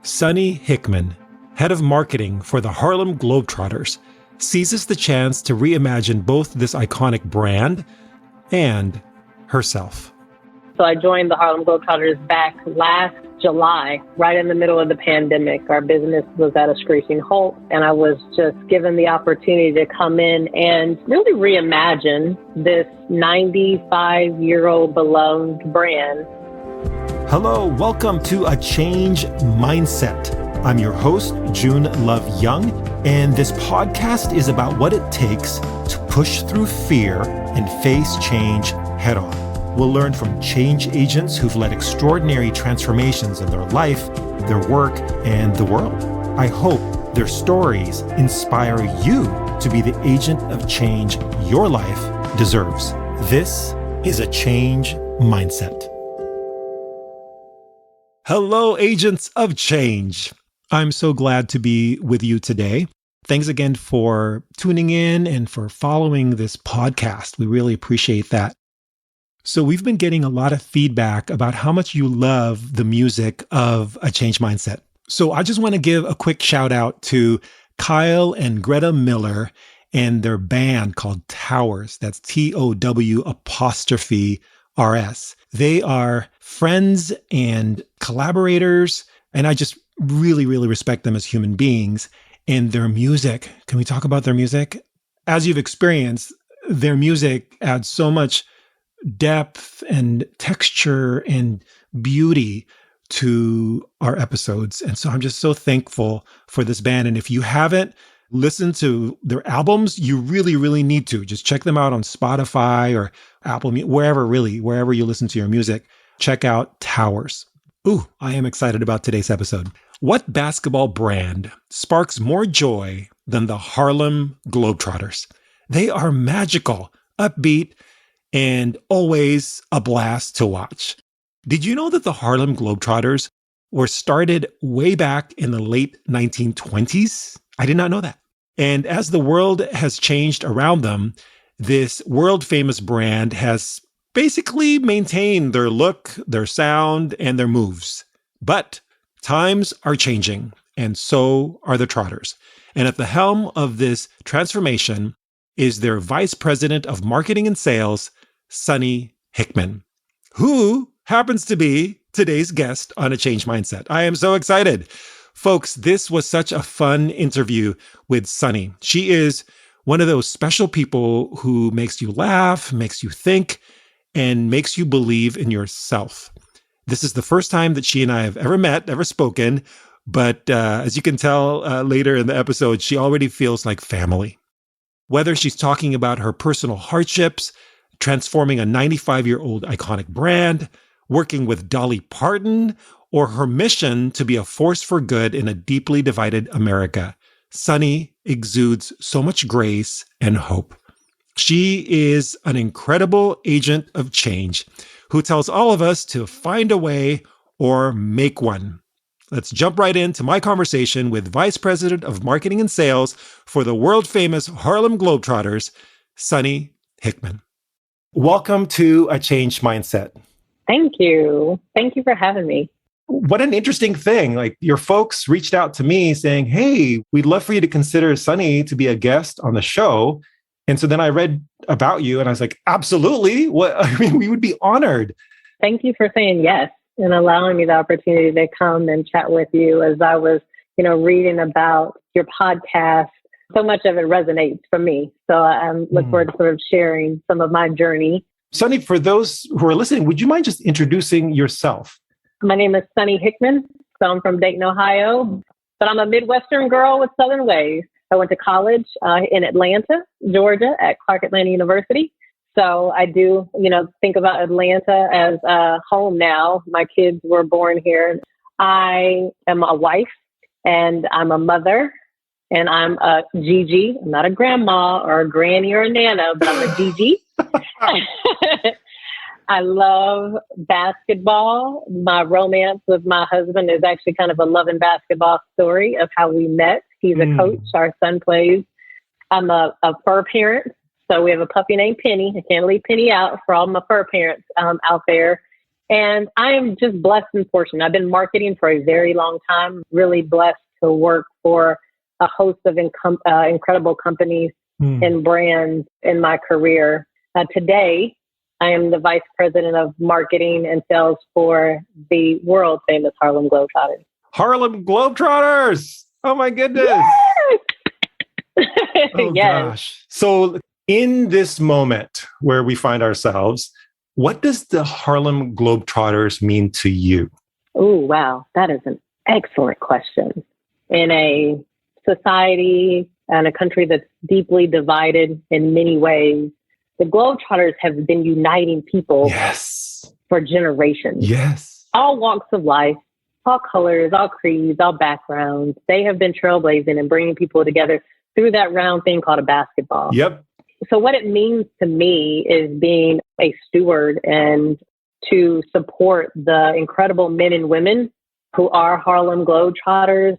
Sunni Hickman, head of marketing for the Harlem Globetrotters, seizes the chance to reimagine both this iconic brand and herself. So I joined the Harlem Globetrotters back last July, right in the middle of the pandemic. Our business was at a screeching halt, and I was just given the opportunity to come in and really reimagine this 95-year-old beloved brand. Hello, welcome to A Change Mindset. I'm your host, June Love Young, and this podcast is about what it takes to push through fear and face change head on. We'll learn from change agents who've led extraordinary transformations in their life, their work, and the world. I hope their stories inspire you to be the agent of change your life deserves. This is A Change Mindset. Hello, agents of change. I'm so glad to be with you today. Thanks again for tuning in and for following this podcast. We really appreciate that. So we've been getting a lot of feedback about how much you love the music of A Change Mindset. So I just want to give a quick shout out to Kyle and Greta Miller and their band called Towers. That's TOW''RS. They are friends and collaborators, and I just really respect them as human beings. And their music, can we talk about their music? As you've experienced, their music adds so much depth and texture and beauty to our episodes. And so I'm just so thankful for this band. And if you haven't listened to their albums, you really need to. Just check them out on Spotify or Apple, wherever you listen to your music. Check out Towers. Ooh, I am excited about today's episode. What basketball brand sparks more joy than the Harlem Globetrotters? They are magical, upbeat, and always a blast to watch. Did you know that the Harlem Globetrotters were started way back in the late 1920s? I did not know that. And as the world has changed around them, this world-famous brand has basically maintained their look, their sound, and their moves. But times are changing, and so are the Trotters. And at the helm of this transformation is their Vice President of Marketing and Sales, Sunni Hickman, who happens to be today's guest on A Change Mindset. I am so excited. Folks, this was such a fun interview with Sunni. She is one of those special people who makes you laugh, makes you think, and makes you believe in yourself. This is the first time that she and I have ever met, ever spoken, but as you can tell later in the episode, she already feels like family. Whether she's talking about her personal hardships, transforming a 95-year-old iconic brand, working with Dolly Parton, or her mission to be a force for good in a deeply divided America, Sunni exudes so much grace and hope. She is an incredible agent of change who tells all of us to find a way or make one. Let's jump right into my conversation with Vice President of Marketing and Sales for the world-famous Harlem Globetrotters, Sunni Hickman. Welcome to A Change Mindset. Thank you. Thank you for having me. What an interesting thing. Like, your folks reached out to me saying, hey, we'd love for you to consider Sunni to be a guest on the show. And so then I read about you and I was like, absolutely. We would be honored. Thank you for saying yes and allowing me the opportunity to come and chat with you. As I was, reading about your podcast, so much of it resonates for me. So I look forward to sort of sharing some of my journey. Sunni, for those who are listening, would you mind just introducing yourself? My name is Sunni Hickman. So I'm from Dayton, Ohio, but I'm a Midwestern girl with Southern ways. I went to college in Atlanta, Georgia at Clark Atlanta University. So I do, think about Atlanta as home now. My kids were born here. I am a wife and I'm a mother and I'm a Gigi. I'm not a grandma or a granny or a nana, but I'm a Gigi. I love basketball. My romance with my husband is actually kind of a love and basketball story of how we met. He's a coach. Our son plays. I'm a fur parent. So we have a puppy named Penny. I can't leave Penny out for all my fur parents out there. And I am just blessed and fortunate. I've been marketing for a very long time, really blessed to work for a host of incredible companies and brands in my career. Today, I am the Vice President of Marketing and Sales for the world famous Harlem Globetrotters. Harlem Globetrotters! Oh my goodness! Yes! Oh gosh. So in this moment where we find ourselves, what does the Harlem Globetrotters mean to you? Oh, wow. That is an excellent question. In a society and a country that's deeply divided in many ways, the Globetrotters have been uniting people for generations. Yes. All walks of life, all colors, all creeds, all backgrounds. They have been trailblazing and bringing people together through that round thing called a basketball. Yep. So what it means to me is being a steward and to support the incredible men and women who are Harlem Globetrotters,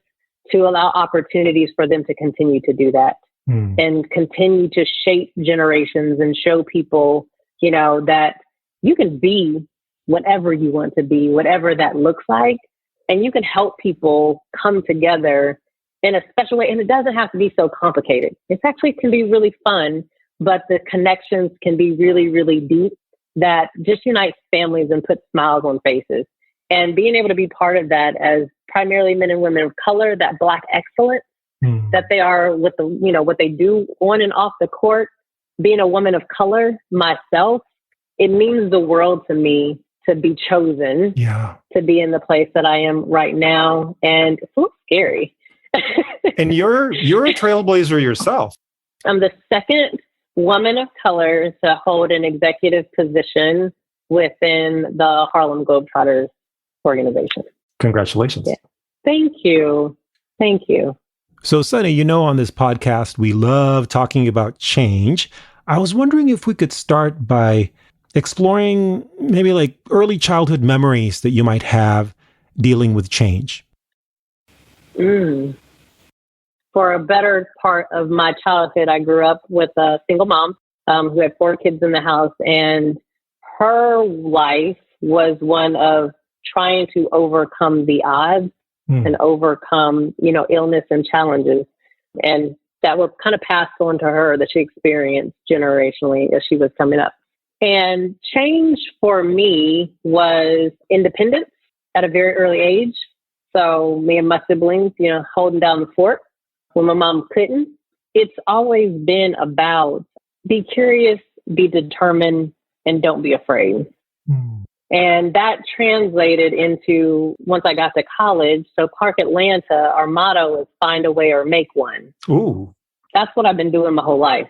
to allow opportunities for them to continue to do that and continue to shape generations and show people, you know, that you can be whatever you want to be, whatever that looks like, and you can help people come together in a special way. And it doesn't have to be so complicated. It actually can be really fun, but the connections can be really, really deep that just unites families and puts smiles on faces. And being able to be part of that as primarily men and women of color, that Black excellence that they are with the, you know, what they do on and off the court, being a woman of color myself, it means the world to me to be chosen to be in the place that I am right now. And it's a little scary. And you're a trailblazer yourself. I'm the second woman of color to hold an executive position within the Harlem Globetrotters organization. Congratulations. Yeah. Thank you. Thank you. So, Sunni, you know, on this podcast, we love talking about change. I was wondering if we could start by exploring maybe like early childhood memories that you might have dealing with change. For a better part of my childhood, I grew up with a single mom who had 4 kids in the house, and her life was one of trying to overcome the odds and overcome, you know, illness and challenges. And that was kind of passed on to her that she experienced generationally as she was coming up. And change for me was independence at a very early age. So me and my siblings, you know, holding down the fort when my mom couldn't. It's always been about be curious, be determined, and don't be afraid. And that translated into, once I got to college, so Clark Atlanta, our motto is find a way or make one. Ooh. That's what I've been doing my whole life.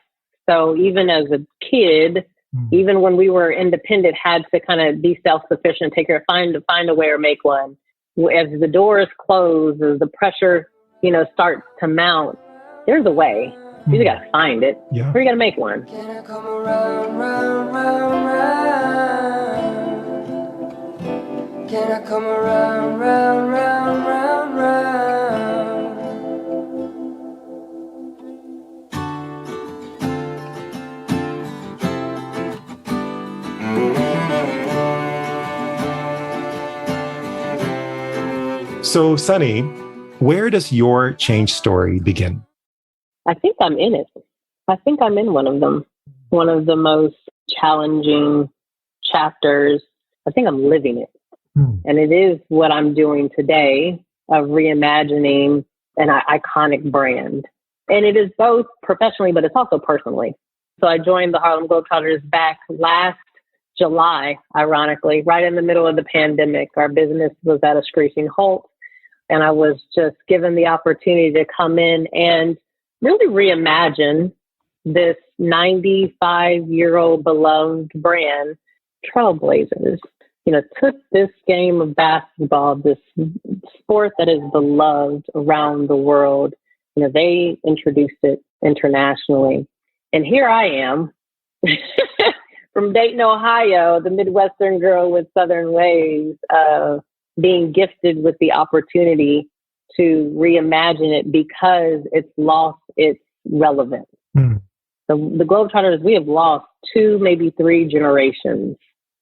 So even as a kid, even when we were independent, had to kind of be self-sufficient, take care, find a way or make one. As the doors close, as the pressure, you know, starts to mount, there's a way. You just got to find it. Yeah. Or you got to make one. Can I come around, round, round, round? Can I come around, round, round, round, round? So, Sunni, where does your change story begin? I think I'm in it. I think I'm in one of them. One of the most challenging chapters. I think I'm living it. And it is what I'm doing today of reimagining an iconic brand. And it is both professionally, but it's also personally. So I joined the Harlem Globetrotters back last July, ironically, right in the middle of the pandemic. Our business was at a screeching halt. And I was just given the opportunity to come in and really reimagine this 95-year-old beloved brand, Trailblazers. You know, took this game of basketball, this sport that is beloved around the world. You know, they introduced it internationally. And here I am from Dayton, Ohio, the Midwestern girl with Southern ways, being gifted with the opportunity to reimagine it because it's lost its relevance. The Globetrotters, we have lost 2, maybe 3 generations.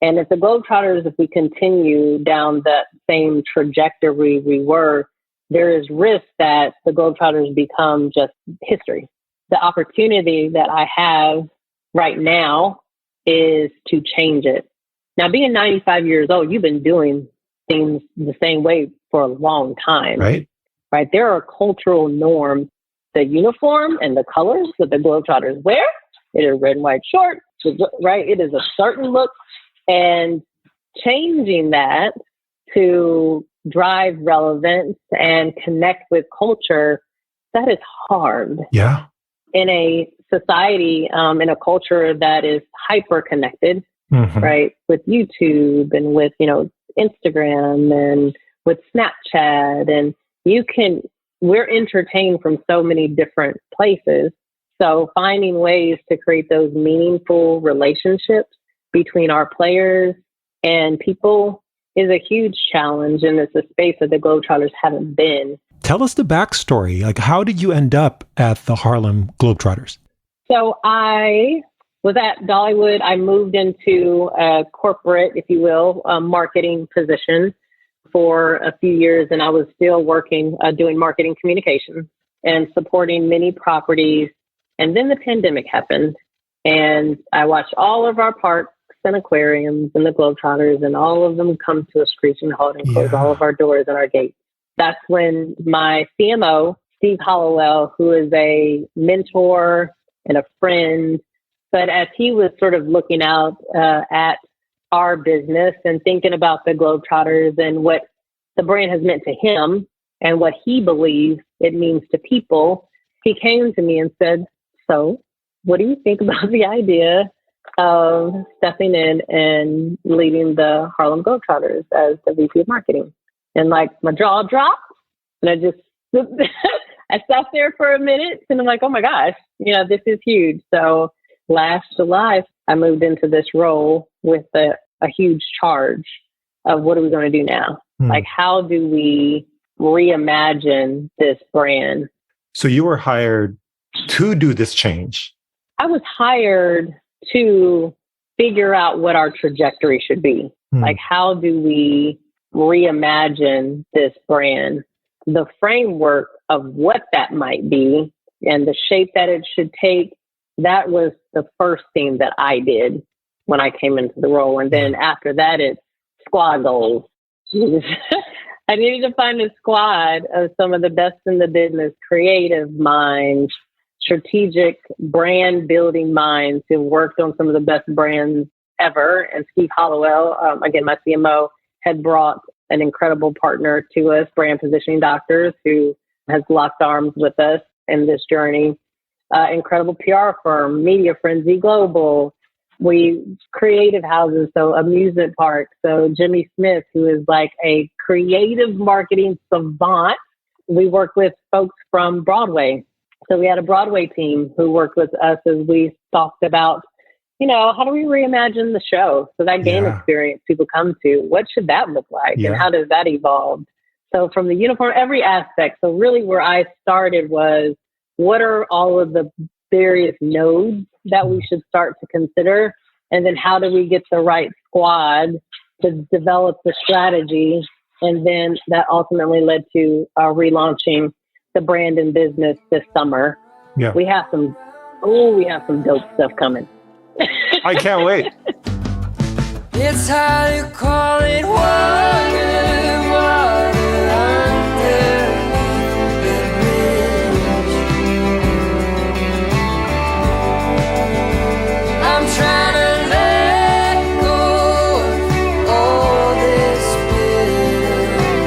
And if the Globetrotters, if we continue down that same trajectory we were, there is risk that the Globetrotters become just history. The opportunity that I have right now is to change it. Now, being 95 years old, you've been doing things the same way for a long time. Right. Right? There are cultural norms. The uniform and the colors that the Globetrotters wear, it is red and white shorts, right? It is a certain look. And changing that to drive relevance and connect with culture, that is hard. Yeah. In a society, in a culture that is hyper connected, right? With YouTube and with, Instagram and with Snapchat, and we're entertained from so many different places. So finding ways to create those meaningful relationships between our players and people is a huge challenge, and it's a space that the Globetrotters haven't been. Tell us the backstory. Like, how did you end up at the Harlem Globetrotters? So I was at Dollywood. I moved into a corporate, if you will, marketing position for a few years, and I was still working, doing marketing communications and supporting many properties. And then the pandemic happened, and I watched all of our parks and aquariums and the Globetrotters, and all of them come to a screeching halt and close all of our doors and our gates. That's when my CMO, Steve Hollowell, who is a mentor and a friend, but as he was sort of looking out at our business and thinking about the Globetrotters and what the brand has meant to him and what he believes it means to people, he came to me and said, "So, what do you think about the idea of stepping in and leading the Harlem Globetrotters as the VP of marketing?" And like my jaw dropped, and I just, I sat there for a minute, and I'm like, oh my gosh, this is huge. So last July, I moved into this role with a huge charge of what are we going to do now? Like, how do we reimagine this brand? So you were hired to do this change. I was hired to figure out what our trajectory should be. Like, how do we reimagine this brand? The framework of what that might be and the shape that it should take, that was the first thing that I did when I came into the role. And then after that, it's squad goals. I needed to find a squad of some of the best in the business, creative minds, strategic brand building minds who worked on some of the best brands ever. And Steve Hollowell, again, my CMO, had brought an incredible partner to us, Brand Positioning Doctors, who has locked arms with us in this journey. Incredible PR firm, Media Frenzy Global. We creative houses, so amusement parks. So Jimmy Smith, who is like a creative marketing savant. We work with folks from Broadway. So we had a Broadway team who worked with us as we talked about, how do we reimagine the show? So that game experience people come to, what should that look like? And how does that evolve? So from the uniform, every aspect. So really where I started was, what are all of the various nodes that we should start to consider? And then how do we get the right squad to develop the strategy? And then that ultimately led to relaunching the brand and business this summer. Yeah. We have some dope stuff coming. I can't wait. It's how you call it water underneath the bridge. I'm trying to let go of all this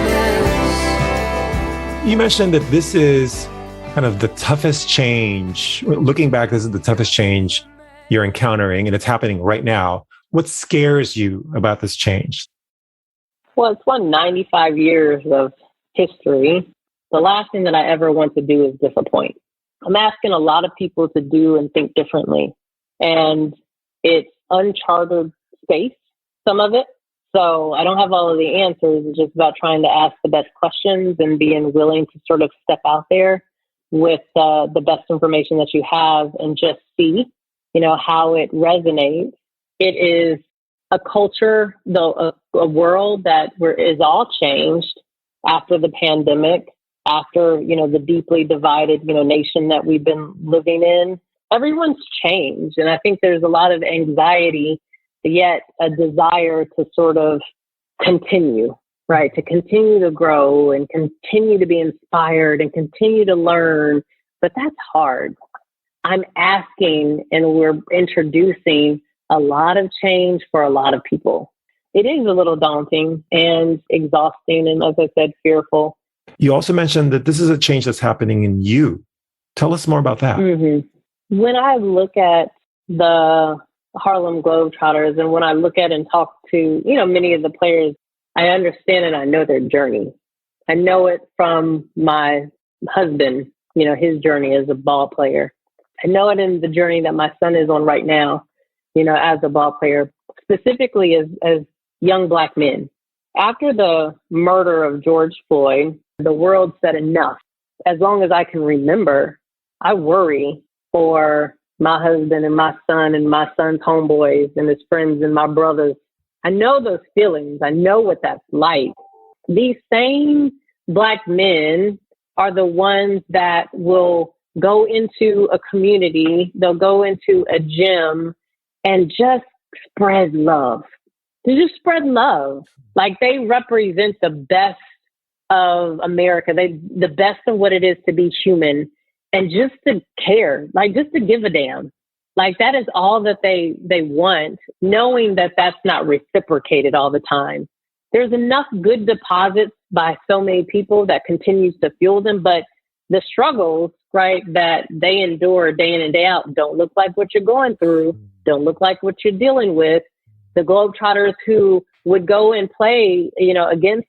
bitterness. You mentioned that this is kind of the toughest change. Looking back, this is the toughest change you're encountering, and it's happening right now. What scares you about this change? Well, it's 95 years of history. The last thing that I ever want to do is disappoint. I'm asking a lot of people to do and think differently. And it's uncharted space, some of it. So I don't have all of the answers. It's just about trying to ask the best questions and being willing to sort of step out there with the best information that you have and just see, how it resonates. It is a culture, though a world that is all changed after the pandemic, after, the deeply divided, nation that we've been living in. Everyone's changed. And I think there's a lot of anxiety, yet a desire to sort of continue, right? To continue to grow and continue to be inspired and continue to learn. But that's hard. I'm asking and we're introducing a lot of change for a lot of people. It is a little daunting and exhausting and, as I said, fearful. You also mentioned that this is a change that's happening in you. Tell us more about that. Mm-hmm. When I look at the Harlem Globetrotters and when I look at and talk to, many of the players, I understand and I know their journey. I know it from my husband, his journey as a ball player. I know it in the journey that my son is on right now, as a ball player, specifically as young Black men. After the murder of George Floyd, the world said enough. As long as I can remember, I worry for my husband and my son's homeboys and his friends and my brothers. I know those feelings. I know what that's like. These same Black men are the ones that will go into a community, they'll go into a gym and just spread love. To just spread love. Like they represent the best of America, the best of what it is to be human and just to care, like just to give a damn. Like that is all that they want, knowing that that's not reciprocated all the time. There's enough good deposits by so many people that continues to fuel them, but the struggles, right, that they endure day in and day out don't look like what you're going through, don't look like what you're dealing with. The Globetrotters who would go and play, against,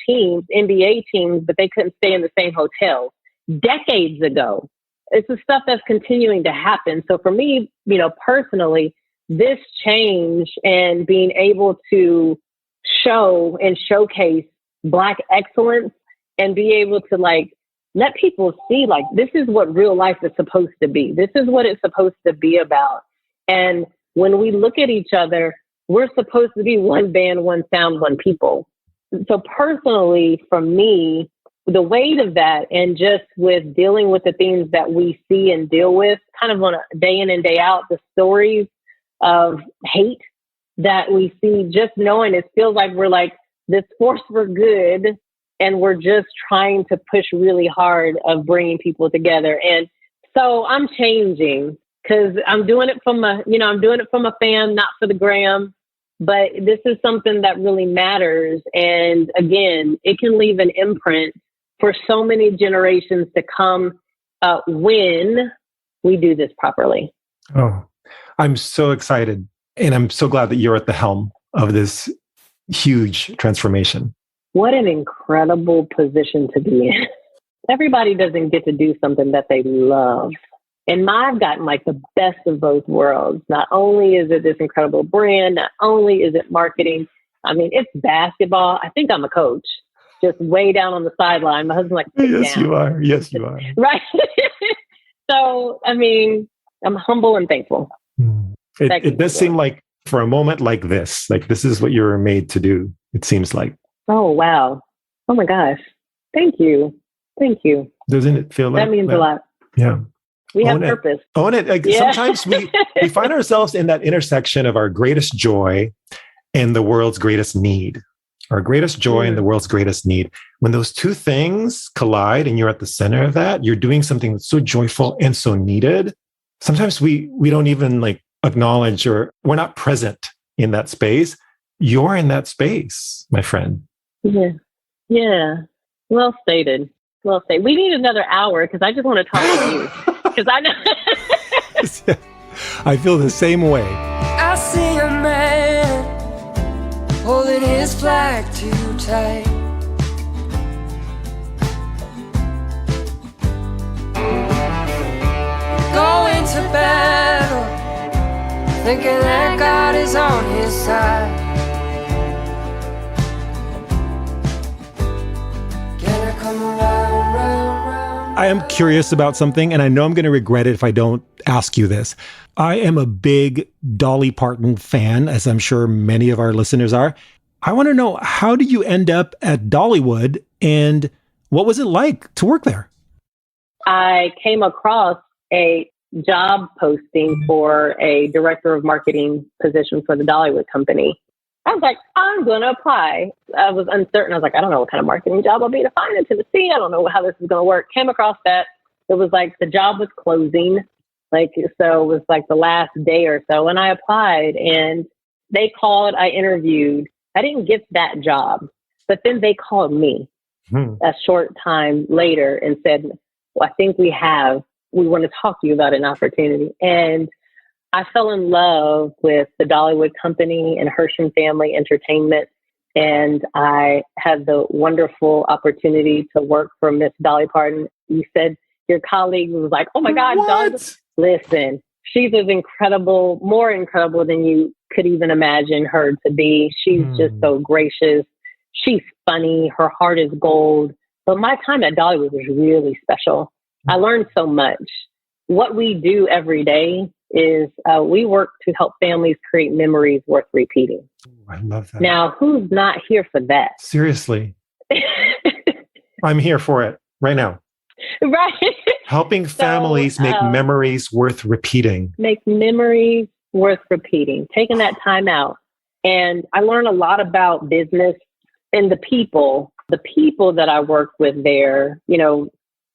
teams, NBA teams, but they couldn't stay in the same hotel decades ago. It's the stuff that's continuing to happen. So for me, personally, this change and being able to show and showcase Black excellence and be able to let people see this is what real life is supposed to be. This is what it's supposed to be about. And when we look at each other, we're supposed to be one band, one sound, one people. So personally, for me, the weight of that and just with dealing with the things that we see and deal with kind of on a day in and day out, the stories of hate that we see, just knowing it feels like we're like this force for good and we're just trying to push really hard of bringing people together. And so I'm changing because I'm doing it from a fan, not for the gram. But this is something that really matters. And again, it can leave an imprint for so many generations to come when we do this properly. Oh, I'm so excited. And I'm so glad that you're at the helm of this huge transformation. What an incredible position to be in. Everybody doesn't get to do something that they love. And I've gotten the best of both worlds. Not only is it this incredible brand, not only is it marketing. I mean, it's basketball. I think I'm a coach, just way down on the sideline. My husband's yes, down. you are. Yes, you are. Right. So, I mean, I'm humble and thankful. It does seem like for a moment like this is what you were made to do. It seems like. Oh, wow. Oh my gosh. Thank you. Thank you. Doesn't it feel like that means a lot? Yeah. We have purpose. Own it. Yeah. Sometimes we find ourselves in that intersection of our greatest joy and the world's greatest need. Our greatest joy and the world's greatest need. When those two things collide and you're at the center of that, you're doing something that's so joyful and so needed. Sometimes we don't even acknowledge or we're not present in that space. You're in that space, my friend. Yeah. Yeah. Well stated. Well stated. We need another hour because I just want to talk to you. Because I know. I feel the same way. I see a man holding his flag too tight. Going to battle, thinking that God is on his side. Can I come around, round, round? I am curious about something, and I know I'm going to regret it if I don't ask you this. I am a big Dolly Parton fan, as I'm sure many of our listeners are. I want to know, how did you end up at Dollywood, and what was it like to work there? I came across a job posting for a director of marketing position for the Dollywood company. I was like, I'm going to apply. I was uncertain. I was like, I don't know what kind of marketing job I'll be to find in Tennessee. I don't know how this is going to work. Came across that. It was like the job was closing. So it was like the last day or so. And I applied and they called, I interviewed. I didn't get that job, but then they called me a short time later and said, well, I think we want to talk to you about an opportunity. And I fell in love with the Dollywood company and Hersham Family Entertainment. And I had the wonderful opportunity to work for Miss Dolly Parton. You said your colleague was like, oh my God, Dolly. Listen, she's as incredible, more incredible than you could even imagine her to be. She's just so gracious. She's funny. Her heart is gold. But my time at Dollywood was really special. I learned so much. What we do every day is we work to help families create memories worth repeating. Ooh, I love that. Now, who's not here for that? Seriously. I'm here for it right now. Right. Helping families make memories worth repeating. Make memories worth repeating. Taking that time out. And I learned a lot about business and the people that I worked with there,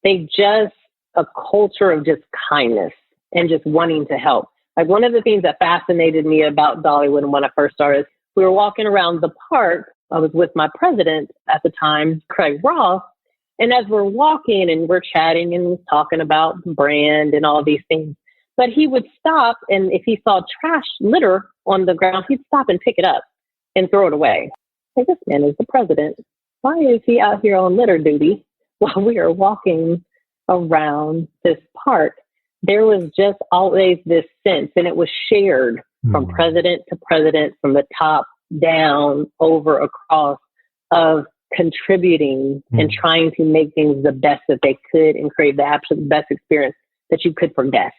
they just a culture of just kindness and just wanting to help. Like one of the things that fascinated me about Dollywood when I first started, we were walking around the park. I was with my president at the time, Craig Ross. And as we're walking and we're chatting and talking about brand and all these things, but he would stop. And if he saw trash litter on the ground, he'd stop and pick it up and throw it away. Hey, this man is the president. Why is he out here on litter duty while we are walking around this park? There was just always this sense, and it was shared from president to president, from the top down, over, across, of contributing and trying to make things the best that they could and create the absolute best experience that you could for guests.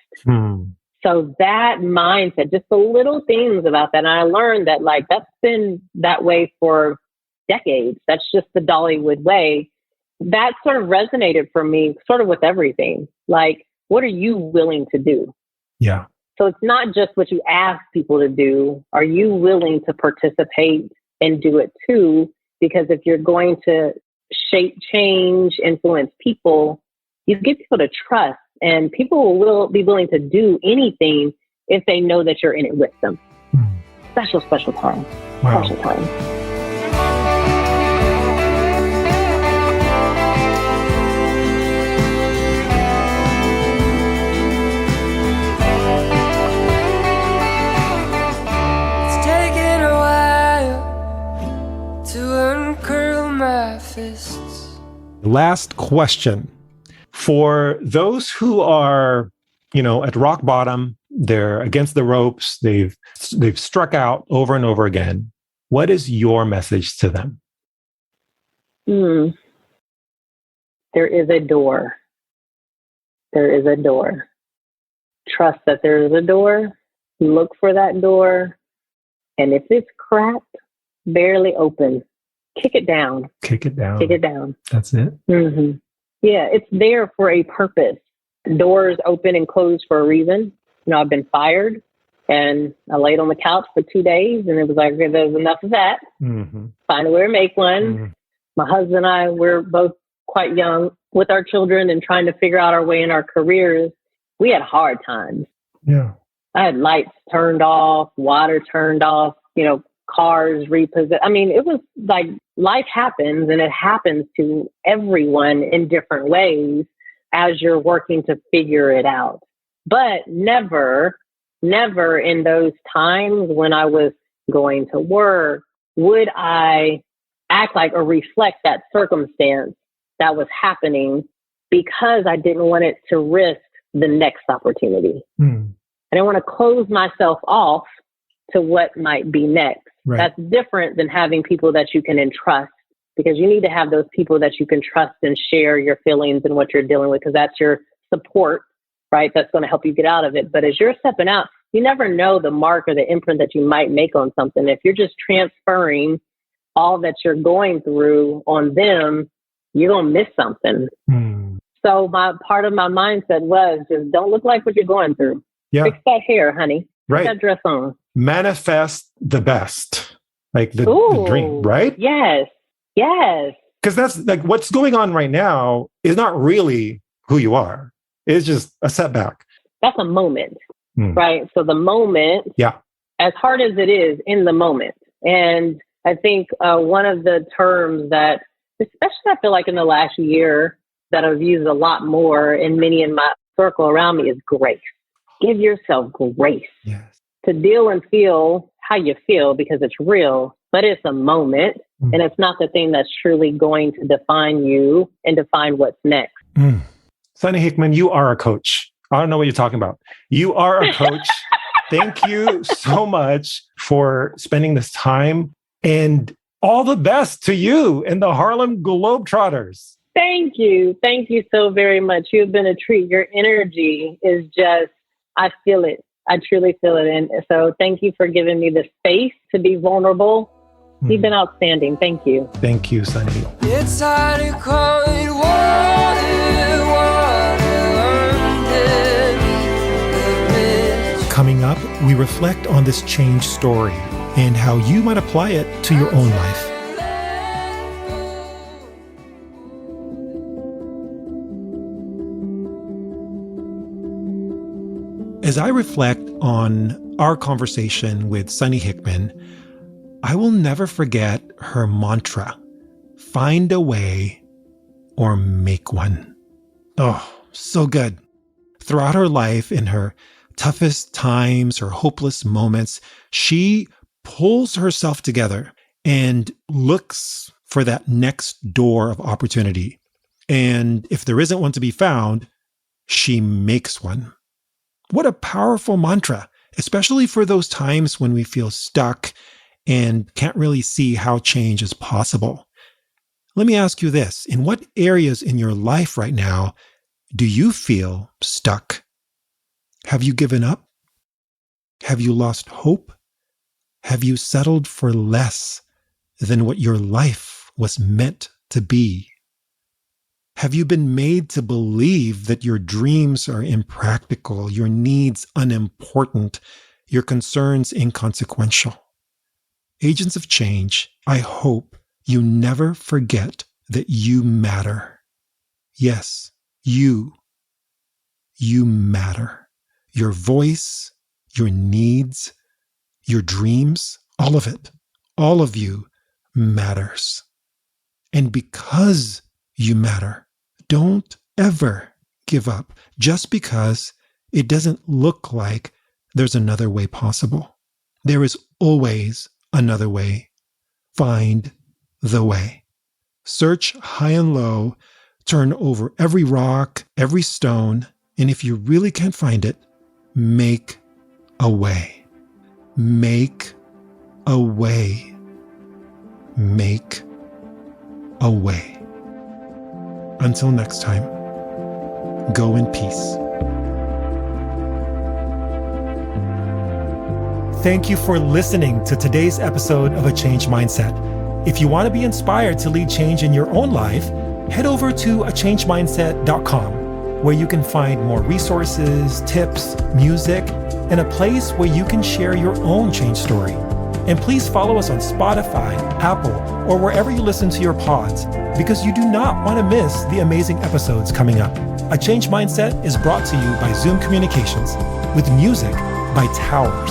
So that mindset, just the little things about that. And I learned that that's been that way for decades. That's just the Dollywood way. That sort of resonated for me sort of with everything. Like, what are you willing to do? Yeah. So it's not just what you ask people to do. Are you willing to participate and do it too? Because if you're going to shape, change, influence people, you get people to trust, and people will be willing to do anything if they know that you're in it with them. Special time. Wow. Special time. It's taken a while to uncurl my fists. Last question. For those who are, at rock bottom, they're against the ropes, they've struck out over and over again, what is your message to them? There is a door. There is a door. Trust that there is a door. Look for that door. And if it's cracked, barely open, kick it down. Kick it down. Kick it down. That's it. Yeah, it's there for a purpose. Doors open and close for a reason. I've been fired and I laid on the couch for 2 days and it was like, okay, there's enough of that. Find a way to make one. My husband and I, we're both quite young with our children and trying to figure out our way in our careers. We had hard times. Yeah. I had lights turned off, water turned off, cars repossessed. I mean, it was like life happens, and it happens to everyone in different ways as you're working to figure it out. But never in those times when I was going to work would I act like or reflect that circumstance that was happening, because I didn't want it to risk the next opportunity. I didn't want to close myself off to what might be next. Right. That's different than having people that you can entrust because you need to have those people that you can trust and share your feelings and what you're dealing with, because that's your support, right? That's going to help you get out of it. But as you're stepping out, you never know the mark or the imprint that you might make on something. If you're just transferring all that you're going through on them, you're going to miss something. So part of my mindset was just don't look like what you're going through. Yeah. Fix that hair, honey. Right. Put that dress on. Manifest the best, like the dream, right? Yes. Yes. Because that's like what's going on right now is not really who you are. It's just a setback. That's a moment, right? So the moment, as hard as it is in the moment. And I think one of the terms that, especially I feel like in the last year, that I've used a lot more in many in my circle around me is grace. Give yourself grace to deal and feel how you feel, because it's real, but it's a moment and it's not the thing that's truly going to define you and define what's next. Sunni Hickman, you are a coach. I don't know what you're talking about. You are a coach. Thank you so much for spending this time, and all the best to you and the Harlem Globetrotters. Thank you. Thank you so very much. You've been a treat. Your energy is just, I feel it. I truly feel it. And so thank you for giving me the space to be vulnerable. You've been outstanding. Thank you. Thank you, Sunni. It's hard to call it water underneath the bridge. Coming up, we reflect on this change story and how you might apply it to your own life. As I reflect on our conversation with Sunni Hickman, I will never forget her mantra: find a way or make one. Oh, so good. Throughout her life, in her toughest times, her hopeless moments, she pulls herself together and looks for that next door of opportunity. And if there isn't one to be found, she makes one. What a powerful mantra, especially for those times when we feel stuck and can't really see how change is possible. Let me ask you this. In what areas in your life right now do you feel stuck? Have you given up? Have you lost hope? Have you settled for less than what your life was meant to be? Have you been made to believe that your dreams are impractical, your needs unimportant, your concerns inconsequential? Agents of change, I hope you never forget that you matter. Yes, you matter. Your voice, your needs, your dreams, all of it, all of you matters. And because you matter, don't ever give up just because it doesn't look like there's another way possible. There is always another way. Find the way. Search high and low, turn over every rock, every stone, and if you really can't find it, make a way. Make a way. Make a way. Until next time, go in peace. Thank you for listening to today's episode of A Changed Mindset. If you want to be inspired to lead change in your own life, head over to achangedmindset.com, where you can find more resources, tips, music, and a place where you can share your own change story. And please follow us on Spotify, Apple, or wherever you listen to your pods, because you do not want to miss the amazing episodes coming up. A Changed Mindset is brought to you by Zoom Communications with music by Towers.